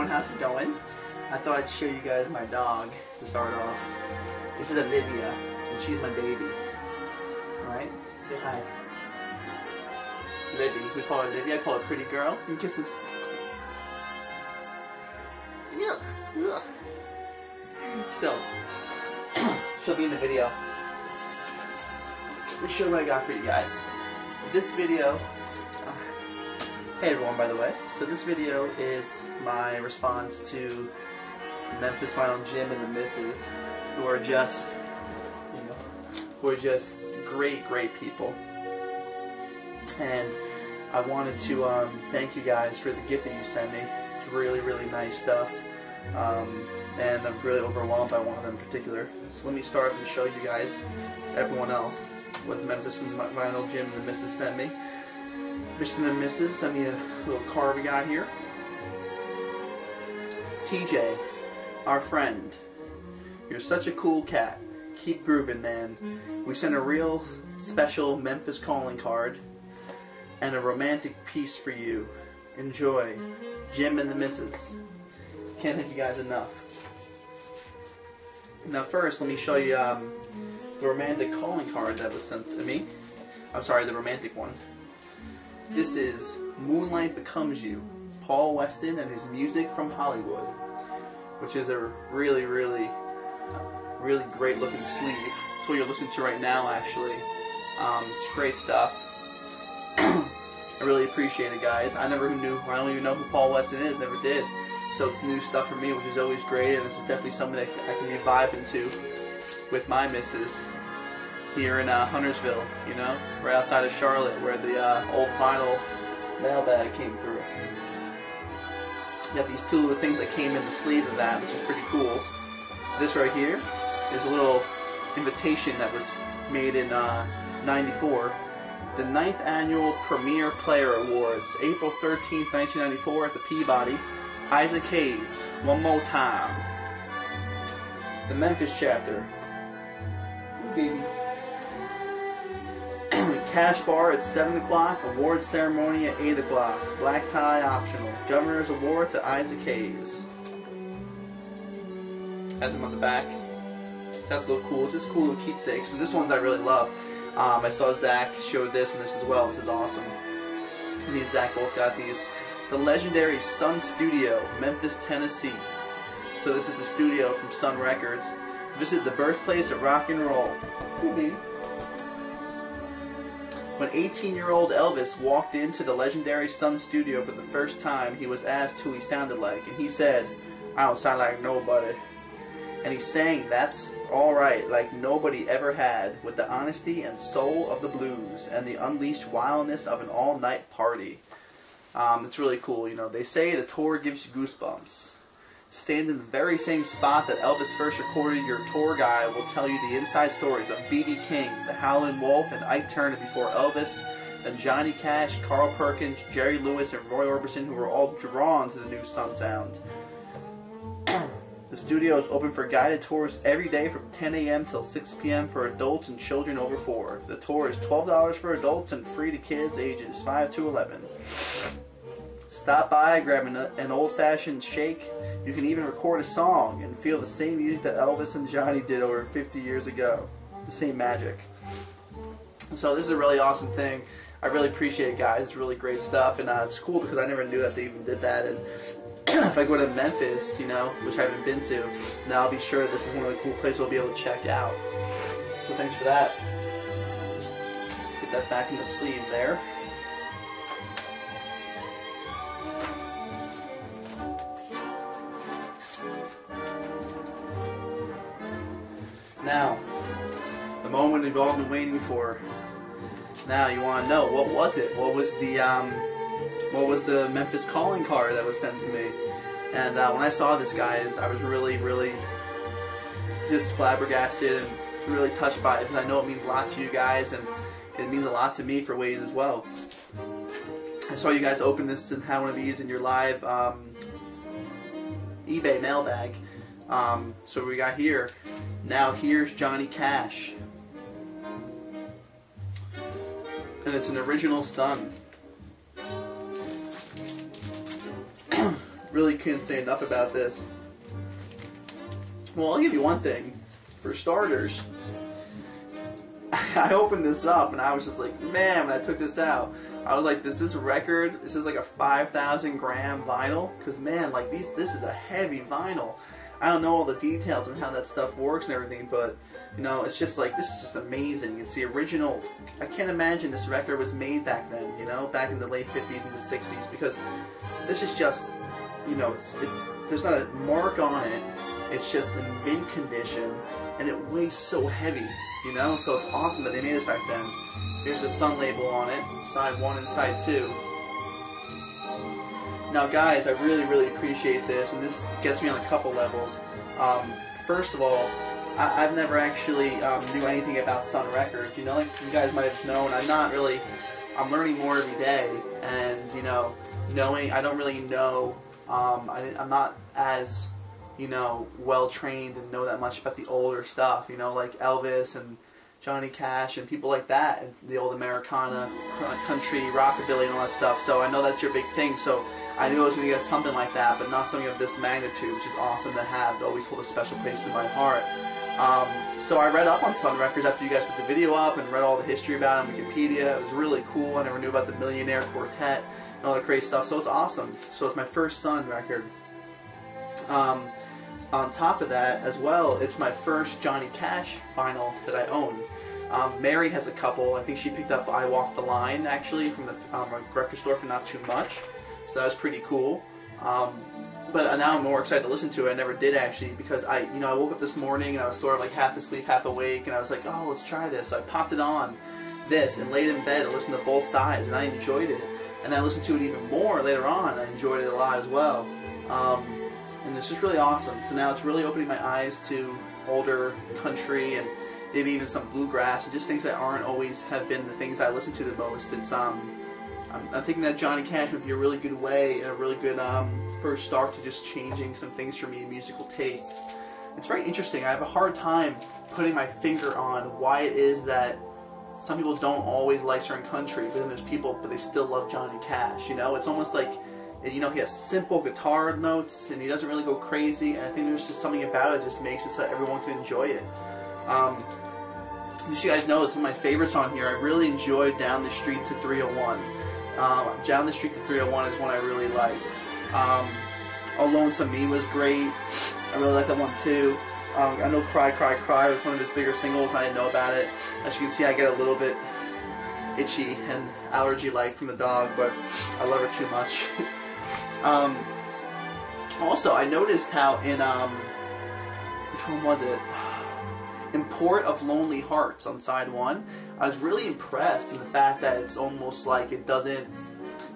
everyone, how's it going? I thought I'd show you guys my dog to start off. This is Olivia, and she's my baby. Alright? Say hi. Livy. We call her Livy. I call her Pretty Girl. And kisses. Yuck. Yuck. So, she'll be in the video. Let me show you what I got for you guys. This video... hey everyone, by the way. So this video is my response to mphsVinylJim and the Misses, who are just, great people. And I wanted to thank you guys for the gift that you sent me. It's really nice stuff. And I'm really overwhelmed by one of them in particular. So let me start and show you guys, everyone else, what mphsVinylJim and the Misses sent me. Mr. and the Misses sent me a little card we got here. TJ, our friend, you're such a cool cat. Keep grooving, man. We sent a real special Memphis calling card and a romantic piece for you. Enjoy. Jim and the Misses. Can't thank you guys enough. Now first, let me show you the romantic calling card that was sent to me. I'm sorry, the romantic one. This is Moonlight Becomes You, Paul Weston and his Music from Hollywood, which is a really great looking sleeve. It's what you're listening to right now, actually. It's great stuff. I really appreciate it, guys. I don't even know who Paul Weston is, never did. So it's new stuff for me, which is always great, and this is definitely something that I can be vibing to with my missus here in Huntersville, right outside of Charlotte, where the old vinyl mailbag came through. You have these two little things that came in the sleeve of that, which is pretty cool. This right here is a little invitation that was made in '94. The 9th Annual Premier Player Awards, April 13th, 1994 at the Peabody. Isaac Hayes, One More Time. The Memphis chapter. Hey, baby. Cash bar at 7 o'clock, award ceremony at 8 o'clock. Black tie optional. Governor's Award to Isaac Hayes. Has him on the back. So that's a little cool. It's just cool little keepsakes. And this one I really love. I saw Zach showed this and this as well. This is awesome. Me and Zach both got these. The legendary Sun Studio, Memphis, Tennessee. So this is a studio from Sun Records. Visit the birthplace of rock and roll. Cool, baby. When 18-year-old Elvis walked into the legendary Sun Studio for the first time, he was asked who he sounded like, and he said, "I don't sound like nobody." And he sang "That's Alright" like nobody ever had, with the honesty and soul of the blues and the unleashed wildness of an all-night party. It's really cool. They say the tour gives you goosebumps. Stand in the very same spot that Elvis first recorded. Your tour guide will tell you the inside stories of B.B. King, the Howlin' Wolf, and Ike Turner before Elvis, then Johnny Cash, Carl Perkins, Jerry Lewis, and Roy Orbison, who were all drawn to the new Sun sound. The studio is open for guided tours every day from 10 a.m. till 6 p.m. for adults and children over 4. The tour is $12 for adults and free to kids ages 5 to 11. Stop by, grab an old-fashioned shake. You can even record a song and feel the same music that Elvis and Johnny did over 50 years ago. The same magic. So this is a really awesome thing. I really appreciate it, guys. It's really great stuff, and it's cool because I never knew that they even did that. And if I go to Memphis, which I haven't been to, now I'll be sure this is one of the cool places I'll be able to check out. So thanks for that. Just put that back in the sleeve there. Now, the moment we've all been waiting for. Now you want to know, what was it? What was the Memphis calling card that was sent to me? And when I saw this, guys, I was really just flabbergasted and really touched by it, because I know it means a lot to you guys, and it means a lot to me for ways as well. I saw you guys open this and have one of these in your live eBay mailbag. So we got here. Now here's Johnny Cash. And it's an original Sun. Really couldn't say enough about this. Well, I'll give you one thing. For starters, I opened this up and I was just like, man, when I took this out, I was like, this record, this is like a 5,000 gram vinyl, because man, like this is a heavy vinyl. I don't know all the details and how that stuff works and everything, but you know, it's just like, this is just amazing. It's the original. I can't imagine this record was made back then, you know, back in the late 50s and the 60s, because this is just, you know, it's there's not a mark on it. It's just in mint condition, and it weighs so heavy, you know, so it's awesome that they made this back then. Here's the Sun label on it, side 1 and side 2. Now guys, I really appreciate this, and this gets me on a couple levels. First of all, I've never actually knew anything about Sun Records, you know, like you guys might have known. I'm learning more every day, and you know, I don't really know, I'm not as, you know, well trained and know that much about the older stuff, you know, like Elvis and Johnny Cash and people like that, and the old Americana, country, rockabilly and all that stuff. So I know that's your big thing, so I knew I was going to get something like that, but not something of this magnitude, which is awesome to have. It always hold a special place in my heart. So I read up on Sun Records after you guys put the video up and read all the history about it on Wikipedia. It was really cool. I never knew about the Millionaire Quartet and all that crazy stuff, so it's awesome. So it's my first Sun record. On top of that, as well, it's my first Johnny Cash vinyl that I own. Mary has a couple. I think she picked up I Walk the Line, actually, from the record store for not too much. So that was pretty cool. But now I'm more excited to listen to it. I never did, actually, because I woke up this morning and I was sort of like half asleep, half awake, and I was like, oh, let's try this. So I popped it on this and laid in bed and listened to both sides, and I enjoyed it. And then I listened to it even more later on, and I enjoyed it a lot as well. And it's just really awesome. So now it's really opening my eyes to older country and maybe even some bluegrass and just things that aren't always have been the things I listen to the most. It's I'm thinking that Johnny Cash would be a really good way and a really good first start to just changing some things for me in musical tastes. It's very interesting. I have a hard time putting my finger on why it is that some people don't always like certain country, but then there's people, but they still love Johnny Cash. You know, it's almost like, you know, he has simple guitar notes and he doesn't really go crazy, and I think there's just something about it that just makes it so everyone can enjoy it. Just so you guys know, it's one of my favorites on here. I really enjoyed Down the Street to 301. Down the Street to 301 is one I really liked. Alone to Me was great. I really like that one too. I know Cry Cry Cry was one of his bigger singles. I didn't know about it. As you can see, I get a little bit itchy and allergy-like from the dog, but I love her too much. Also, I noticed how in, which one was it? In Port of Lonely Hearts on side 1, I was really impressed in the fact that it's almost like it doesn't,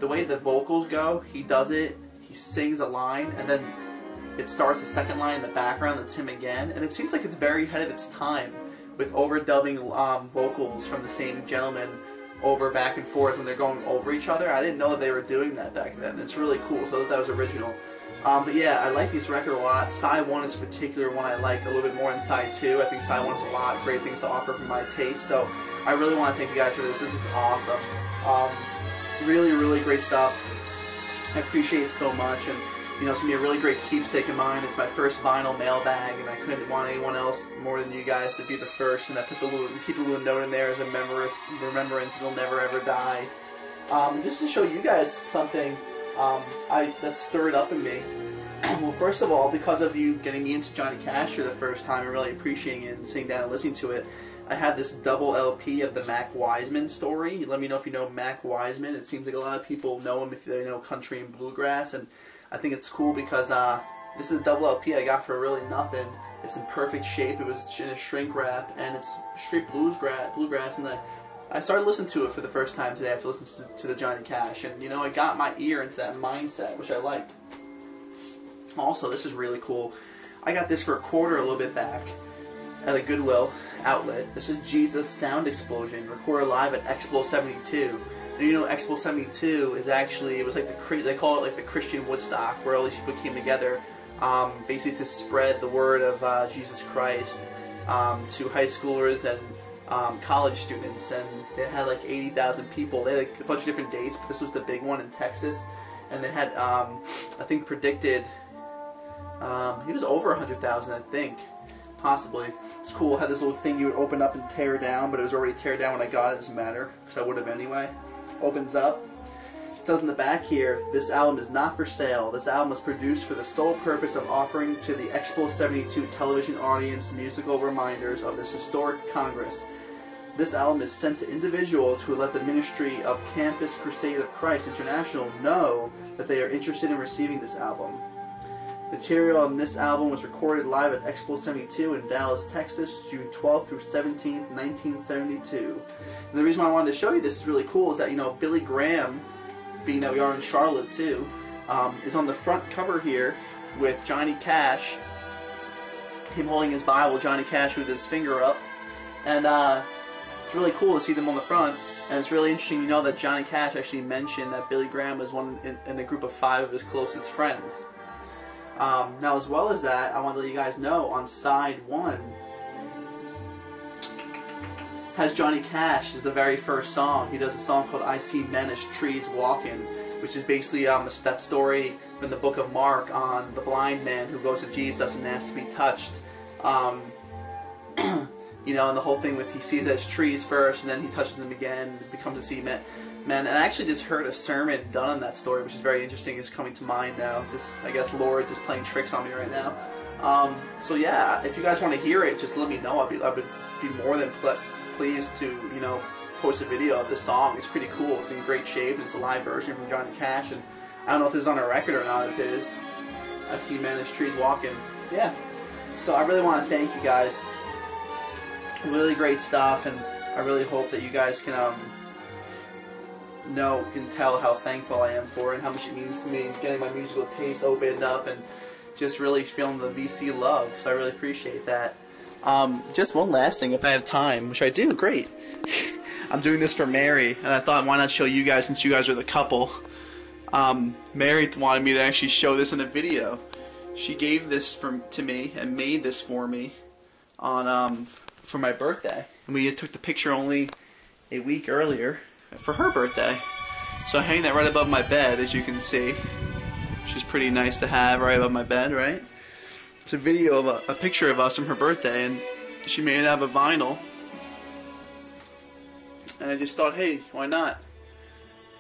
the way the vocals go, he does it, he sings a line, and then it starts a second line in the background that's him again, and it seems like it's very ahead of its time with overdubbing vocals from the same gentleman over back and forth when they're going over each other. I didn't know that they were doing that back then. It's really cool, so that was original. But yeah, I like this record a lot. Side 1 is a particular one I like a little bit more than side 2. I think side 1 has a lot of great things to offer for my taste, so I really want to thank you guys for this. This is awesome. Really great stuff. I appreciate it so much, and you know, it's going to be a really great keepsake of mine. It's my first vinyl mailbag, and I couldn't want anyone else more than you guys to be the first, and I put keep a little note in there as a remembrance. It'll never ever die. Just to show you guys something that stirred up in me. Well, first of all, because of you getting me into Johnny Cash for the first time and really appreciating it and sitting down and listening to it, I have this double LP of the Mac Wiseman story. Let me know if you know Mac Wiseman. It seems like a lot of people know him if they know country and bluegrass, and I think it's cool because this is a double LP I got for really nothing. It's in perfect shape. It was in a shrink wrap, and it's straight bluegrass, and I started listening to it for the first time today after listening to the Johnny Cash, and you know, I got my ear into that mindset, which I liked. Also, this is really cool. I got this for a quarter a little bit back at a Goodwill outlet. This is Jesus Sound Explosion, recorded live at Expo 72. And you know, Expo 72 is actually, it was like they call it like the Christian Woodstock, where all these people came together, basically to spread the word of Jesus Christ to high schoolers and college students, and they had like 80,000 people. They had a bunch of different dates, but this was the big one in Texas. and they had, I think, predicted, he was over 100,000, I think, possibly. It's cool. It had this little thing you would open up and tear down, but it was already tear down when I got it. It doesn't matter, because I would have anyway. Opens up. It says in the back here, this album is not for sale. This album was produced for the sole purpose of offering to the Expo 72 television audience musical reminders of this historic Congress. This album is sent to individuals who let the Ministry of Campus Crusade of Christ International know that they are interested in receiving this album. Material on this album was recorded live at Expo 72 in Dallas, Texas, June 12th through 17th, 1972. And the reason why I wanted to show you this is really cool is that, you know, Billy Graham, being that we are in Charlotte too, is on the front cover here with Johnny Cash, him holding his Bible, Johnny Cash with his finger up, and it's really cool to see them on the front. And it's really interesting, you know, that Johnny Cash actually mentioned that Billy Graham was one in the group of 5 of his closest friends. Now, as well as that, I want to let you guys know, on side 1 has Johnny Cash as the very first song. He does a song called I See Men as Trees Walking, which is basically that story in the book of Mark on the blind man who goes to Jesus and asks to be touched. You know, and the whole thing with he sees it as trees first, and then he touches them again, and becomes a sea man. And I actually just heard a sermon done on that story, which is very interesting. It's coming to mind now. Just, I guess, Lord just playing tricks on me right now. So yeah, if you guys want to hear it, just let me know. I would be more than pleased to, you know, post a video of this song. It's pretty cool. It's in great shape, and it's a live version from Johnny Cash. And I don't know if this is on a record or not. If it is, I see men as trees walking. Yeah. So I really want to thank you guys. Really great stuff, and I really hope that you guys can can tell how thankful I am for it and how much it means to me getting my musical taste opened up and just really feeling the VC love. So I really appreciate that. Just one last thing, if I have time, which I do, great. I'm doing this for Mary, and I thought, why not show you guys since you guys are the couple. Mary wanted me to actually show this in a video. She gave this to me and made this for me on for my birthday, and we took the picture only a week earlier for her birthday. So I hang that right above my bed, as you can see, which is pretty nice to have right above my bed, right? It's a video of a picture of us from her birthday, and she made it out of a vinyl, and I just thought, hey, why not?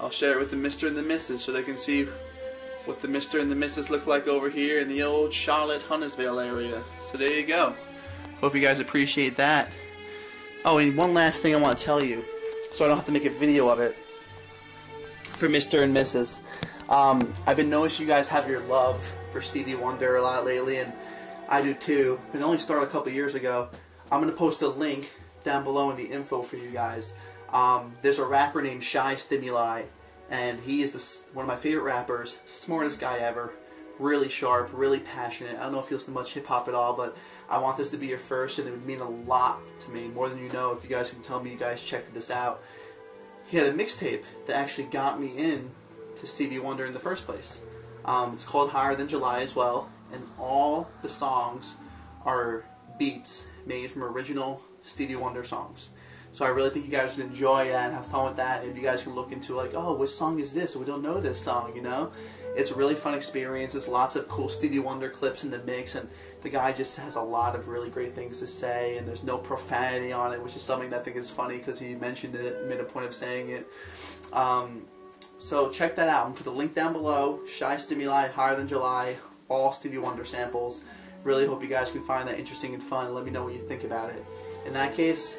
I'll share it with the Mr. and the Mrs. so they can see what the Mr. and the Mrs. look like over here in the old Charlotte, Huntersville area. So there you go. Hope you guys appreciate that. Oh, and one last thing I want to tell you, so I don't have to make a video of it, for Mr. and Mrs. I've been noticing you guys have your love for Stevie Wonder a lot lately, and I do too. It only started a couple years ago. I'm going to post a link down below in the info for you guys. There's a rapper named Stimuli, and he is one of my favorite rappers, smartest guy ever. Really sharp, really passionate. I don't know if he listens to much hip-hop at all, but I want this to be your first, and it would mean a lot to me, more than you know, if you guys can tell me you guys checked this out. He had a mixtape that actually got me in to Stevie Wonder in the first place. It's called Higher Than July as well, and all the songs are beats made from original Stevie Wonder songs. So I really think you guys would enjoy that and have fun with that. If you guys can look into, like, oh, what song is this? We don't know this song, you know? It's a really fun experience. There's lots of cool Stevie Wonder clips in the mix, and the guy just has a lot of really great things to say, and there's no profanity on it, which is something that I think is funny because he mentioned it, made a point of saying it. So check that out. I'm going to put the link down below. Stimuli, Higher Than July, all Stevie Wonder samples. Really hope you guys can find that interesting and fun, and let me know what you think about it. In that case,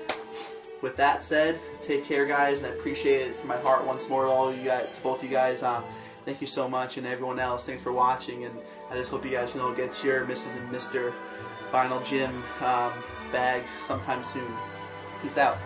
with that said, take care, guys, and I appreciate it from my heart once more to all you guys, to both you guys. Thank you so much, and everyone else, thanks for watching, and I just hope you guys get your Mrs. and Mr. VinylJim bag sometime soon. Peace out.